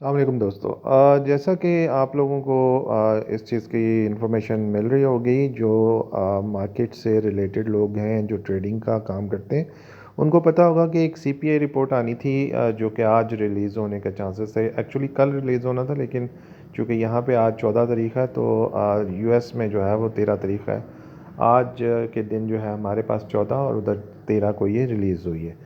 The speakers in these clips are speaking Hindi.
अस्सलाम वालेकुम दोस्तों। जैसा कि आप लोगों को इस चीज़ की इन्फॉर्मेशन मिल रही होगी, जो मार्केट से रिलेटेड लोग हैं जो ट्रेडिंग का काम करते हैं, उनको पता होगा कि एक सीपीआई रिपोर्ट आनी थी, जो कि आज रिलीज़ होने का चांसेस है। एक्चुअली कल रिलीज़ होना था, लेकिन चूँकि यहाँ पे आज 14 तारीख है, तो यूएस में जो है वो 13 तारीख है। आज के दिन जो है हमारे पास 14 और उधर 13 को ये रिलीज़ हुई है।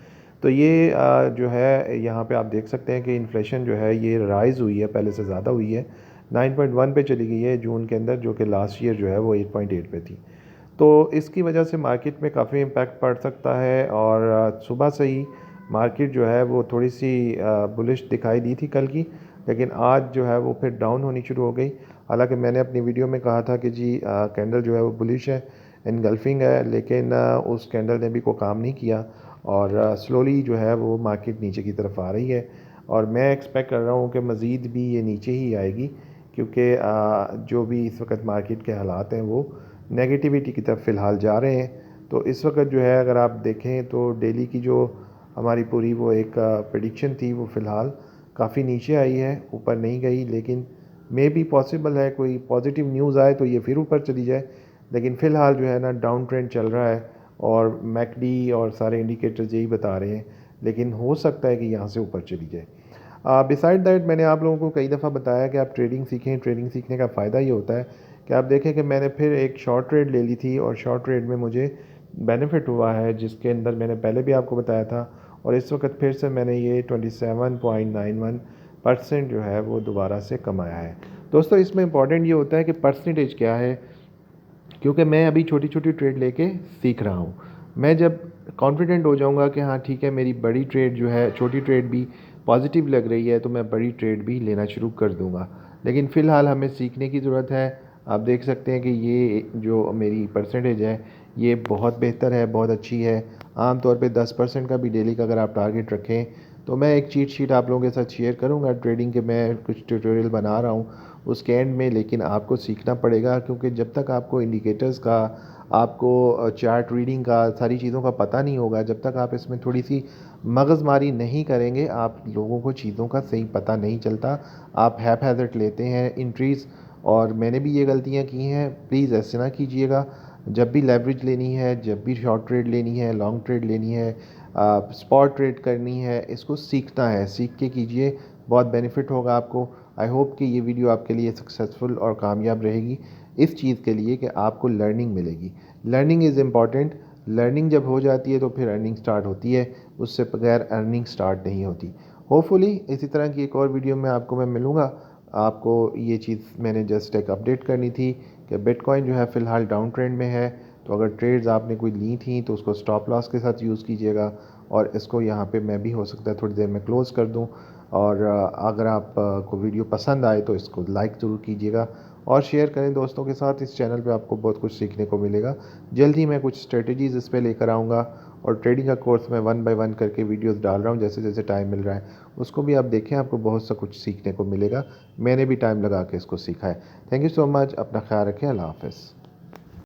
तो ये जो है यहाँ पे आप देख सकते हैं कि इन्फ्लेशन जो है ये राइज़ हुई है, पहले से ज़्यादा हुई है। 9.1 पे चली गई है जून के अंदर, जो कि लास्ट ईयर जो है वो 8.8 पे थी। तो इसकी वजह से मार्केट में काफ़ी इम्पैक्ट पड़ सकता है, और सुबह से ही मार्केट जो है वो थोड़ी सी बुलिश दिखाई दी थी कल की, लेकिन आज जो है वो फिर डाउन होनी शुरू हो गई। हालांकि मैंने अपनी वीडियो में कहा था कि जी कैंडल जो है वो बुलिश है, इनगल्फिंग है, लेकिन उस कैंडल ने भी कोई काम नहीं किया, और स्लोली जो है वो मार्केट नीचे की तरफ आ रही है। और मैं एक्सपेक्ट कर रहा हूँ कि मज़ीद भी ये नीचे ही आएगी, क्योंकि जो भी इस वक्त मार्केट के हालात हैं वो नेगेटिविटी की तरफ फ़िलहाल जा रहे हैं। तो इस वक्त जो है अगर आप देखें तो डेली की जो हमारी पूरी वो एक प्रेडिक्शन थी, वो फ़िलहाल काफ़ी नीचे आई है, ऊपर नहीं गई। लेकिन मे बी पॉसिबल है कोई पॉजिटिव न्यूज़ आए तो ये फिर ऊपर चली जाए, लेकिन फ़िलहाल जो है ना डाउन ट्रेंड चल रहा है, और मैकडी और सारे इंडिकेटर्स यही बता रहे हैं। लेकिन हो सकता है कि यहाँ से ऊपर चली जाए। बिसाइड दैट, मैंने आप लोगों को कई दफ़ा बताया कि आप ट्रेडिंग सीखें। ट्रेडिंग सीखने का फ़ायदा ये होता है कि आप देखें कि मैंने फिर एक शॉर्ट ट्रेड ले ली थी, और शॉर्ट ट्रेड में मुझे बेनिफिट हुआ है, जिसके अंदर मैंने पहले भी आपको बताया था। और इस वक्त फिर से मैंने ये 27.91% जो है वो दोबारा से कमाया है। दोस्तों, इसमें इंपॉर्टेंट ये होता है कि परसेंटेज क्या है, क्योंकि मैं अभी छोटी छोटी ट्रेड लेके सीख रहा हूँ। मैं जब कॉन्फिडेंट हो जाऊँगा कि हाँ ठीक है, मेरी बड़ी ट्रेड जो है, छोटी ट्रेड भी पॉजिटिव लग रही है, तो मैं बड़ी ट्रेड भी लेना शुरू कर दूँगा। लेकिन फ़िलहाल हमें सीखने की ज़रूरत है। आप देख सकते हैं कि ये जो मेरी परसेंटेज है ये बहुत बेहतर है, बहुत अच्छी है। आम तौर पे 10% का भी डेली का अगर आप टारगेट रखें, तो मैं एक चीट शीट आप लोगों के साथ शेयर करूँगा ट्रेडिंग के। मैं कुछ ट्यूटोरियल बना रहा हूँ उसके एंड में, लेकिन आपको सीखना पड़ेगा, क्योंकि जब तक आपको इंडिकेटर्स का, आपको चार्ट रीडिंग का, सारी चीज़ों का पता नहीं होगा, जब तक आप इसमें थोड़ी सी मगज़मारी नहीं करेंगे, आप लोगों को चीज़ों का सही पता नहीं चलता। आप हैज़र्ड लेते हैं एंट्रीज़, और मैंने भी ये गलतियाँ की हैं। प्लीज़ ऐसे ना कीजिएगा। जब भी लेवरेज लेनी है, जब भी शॉर्ट ट्रेड लेनी है, लॉन्ग ट्रेड लेनी है, स्पॉट ट्रेड करनी है, इसको सीखना है। सीख के कीजिए, बहुत बेनिफिट होगा आपको। आई होप कि ये वीडियो आपके लिए सक्सेसफुल और कामयाब रहेगी, इस चीज़ के लिए कि आपको लर्निंग मिलेगी। Learning is important. लर्निंग जब हो जाती है तो फिर अर्निंग स्टार्ट होती है, उससे बगैर अर्निंग स्टार्ट नहीं होती। होपफुली इसी तरह की एक और वीडियो में आपको मैं मिलूँगा। आपको ये चीज़ मैंने जस्ट एक अपडेट करनी थी कि बिटकॉइन जो है फ़िलहाल डाउन ट्रेंड में है। तो अगर ट्रेड्स आपने कोई ली थी तो उसको स्टॉप लॉस के साथ यूज़ कीजिएगा, और इसको यहाँ पे मैं भी हो सकता है थोड़ी देर में क्लोज़ कर दूँ। और अगर आप को वीडियो पसंद आए तो इसको लाइक ज़रूर कीजिएगा, और शेयर करें दोस्तों के साथ। इस चैनल पे आपको बहुत कुछ सीखने को मिलेगा। जल्द ही मैं कुछ स्ट्रेटजीज़ इस पे लेकर आऊँगा, और ट्रेडिंग का कोर्स मैं 1 बाय 1 करके वीडियोस डाल रहा हूँ। जैसे जैसे टाइम मिल रहा है उसको भी आप देखें, आपको बहुत सा कुछ सीखने को मिलेगा। मैंने भी टाइम लगा के इसको सीखा है। Thank you so much. अपना ख्याल रखें। अल्लाह हाफ़िज़।